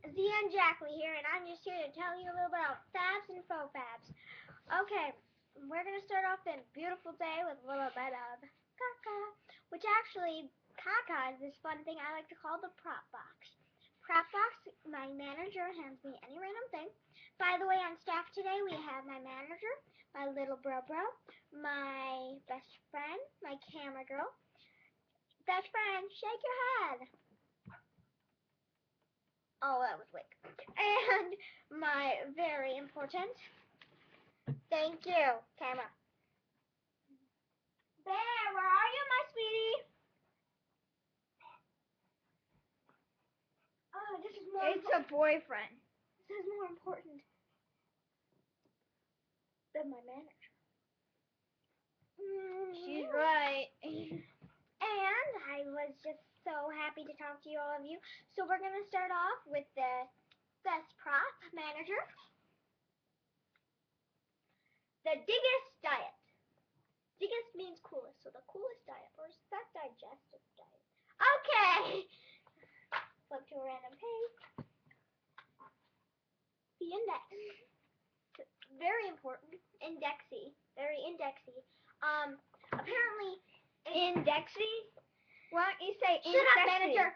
Zia and Jackley here, and I'm just here to tell you a little bit about fabs and faux fabs. Okay, we're going to start off this beautiful day with a little bit of caca, which actually, caca is this fun thing I like to call the prop box. Prop box, my manager hands me any random thing. By the way, on staff today, we have my manager, my little bro, my best friend, my camera girl. Best friend, shake your head. Oh, that was weak. And my very important, thank you, camera. Bear, where are you, my sweetie? Oh, this is more It's a boyfriend. This is more important than my manager. She's right. And I was just so happy to talk to you, all of you. So we're going to start off with the best prop manager. The diggest diet. Diggest means coolest, so the coolest diet. Or is that digestive diet? Okay! Flip to a random page. The index. Very important. Indexy. Very indexy. Apparently... Indexy? Why don't you say Shut up, insexy? manager!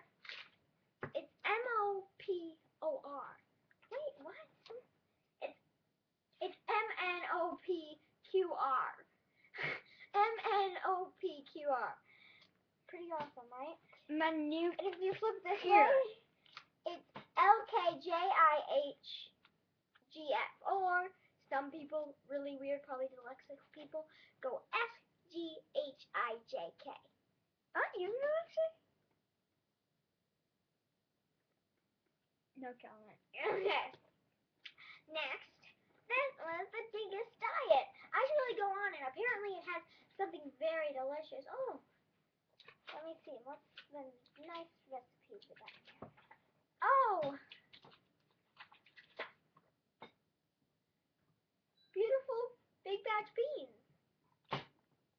It's M-O-P-O-R. Wait, what? It's M-N-O-P-Q-R. M-N-O-P-Q-R. Pretty awesome, right? Menu. And if you flip this Here. way, it's L-K-J-I-H-G-F. Or some people, really weird, probably dyslexic people, go F-G-H-I-J-K. Aren't you dyslexic? No comment. Okay. Next, this was the diggest diet. I should really go on, and apparently it has something very delicious. Oh, let me see. What's the nice recipe for that? Oh, beautiful big batch beans.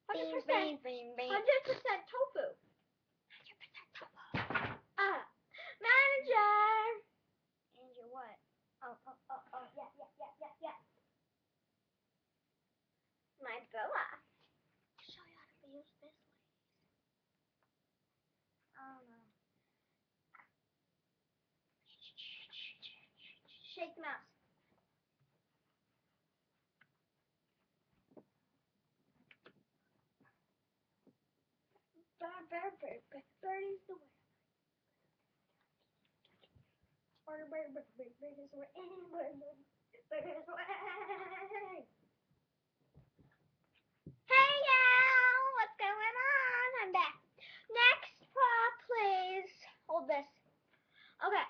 100% tofu. 100% tofu. Manager. And your what? Oh, yeah. My boa. Show you how to use this, ladies. I don't know. Shake the mouse. Bird is the way. Bird is the way. Bird is the way. Hey y'all, what's going on? I'm back. Next prop, please. Hold this. Okay.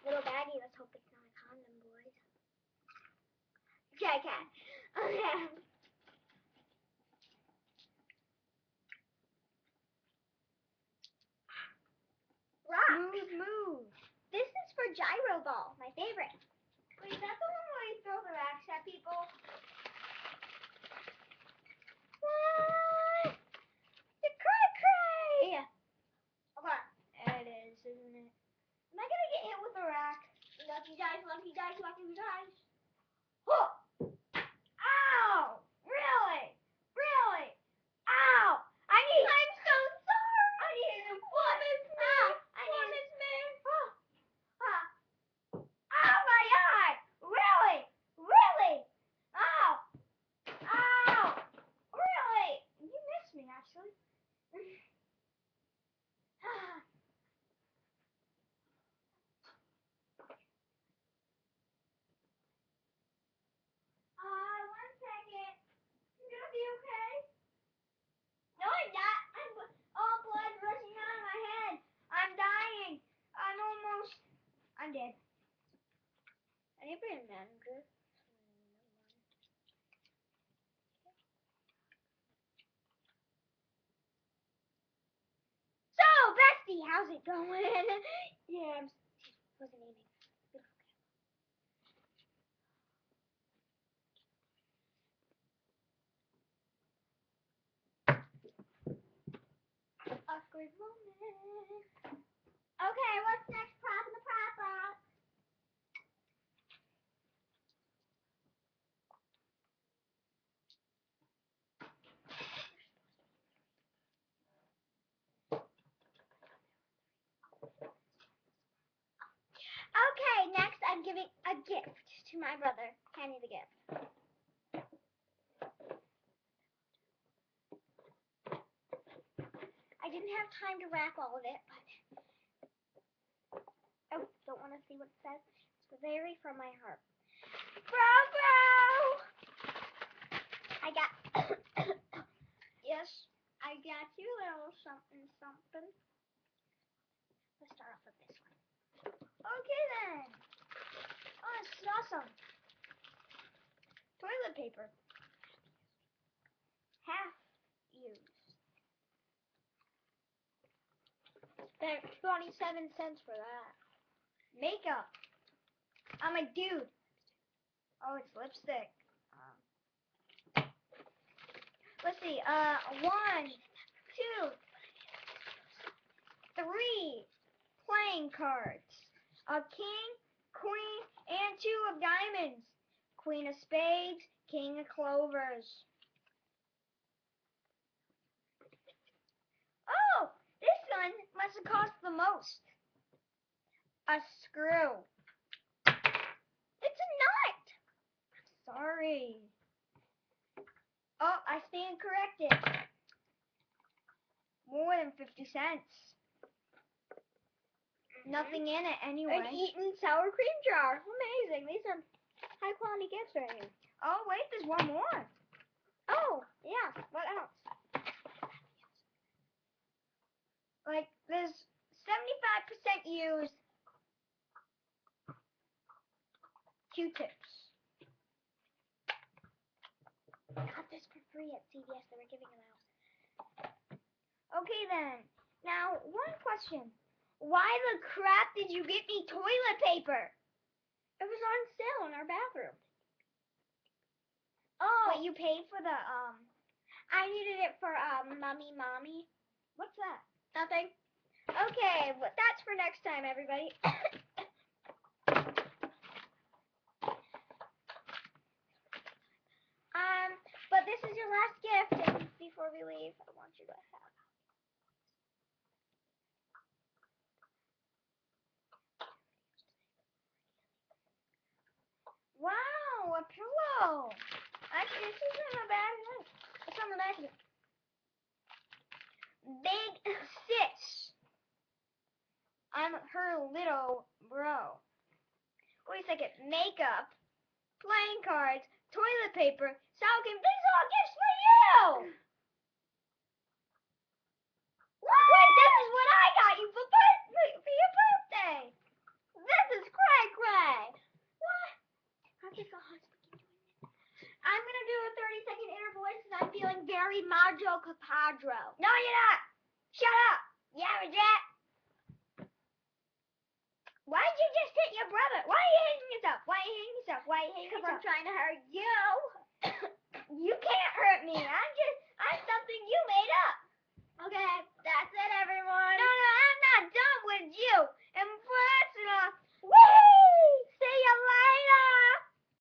Little baggie, let's hope it's not a condom, boys. JK. Okay. Rock. Move. This is for gyro ball, my favorite. Wait, is that the one where you throw the racks at people? What? The cray. Okay. It is, isn't it? Am I gonna get hit with a rack? Lucky guys. Huh. Ow! Really? Ow! I'm so sorry. I need a woman's man. Oh my God! Really? Ow! Really? You missed me, actually. One second. You gonna be okay? No, I'm not. I'm all blood rushing out of my head. I'm dying. I'm dead. I need to be a manager. So, bestie, how's it going? Yeah, wasn't aiming. awkward moment. Okay, what's next prop in the prop box? Okay, next I'm giving a gift to my brother. Handing the gift. I didn't have time to wrap all of it, but oh, don't want to see what it says. It's very from my heart. Bro! I got yes, I got you a little something something. Let's start off with this one. Okay then. Oh, this is awesome. Toilet paper. Half used. Spent 27 cents for that. Makeup. I'm a dude. Oh, it's lipstick. Let's see. 1, 2, 3 playing cards. A king, queen, and 2 of diamonds. Queen of spades, king of clovers. Oh, this one must have cost the most. A screw. It's a nut. Sorry. Oh, I stand corrected. More than 50 cents. Nothing in it anyway. An Eaton sour cream jar. Amazing. These are high quality gifts right here. Oh, wait, there's one more. Oh, yeah. What else? Like, there's 75% used Q-tips. I got this for free at CVS. They were giving them out. Okay, then. Now, one question. Why the crap did you get me toilet paper? It was on sale in our bathroom. Oh. But you paid for the, I needed it for, mommy. What's that? Nothing. Okay, well, that's for next time, everybody. But this is your last gift, and before we leave, I want you to have. Wow, a pillow. Actually, this isn't a bad one. What's on the back of it? Big sis. I'm her little bro. Wait a second. Makeup, playing cards, toilet paper, sour cream. These are all gifts for you. What? Wait, this is what I got you for your birthday. This is cray. What? I'm gonna do a 30-second inner voice because I'm feeling very Majo Capadro. No, you're not. Shut up. Yeah, Jack. Why did you just hit your brother? Why are you hitting yourself? Because I'm trying to hurt you. You can't hurt me. I'm something you made up. Okay, that's it, everyone. No, I'm not done with you.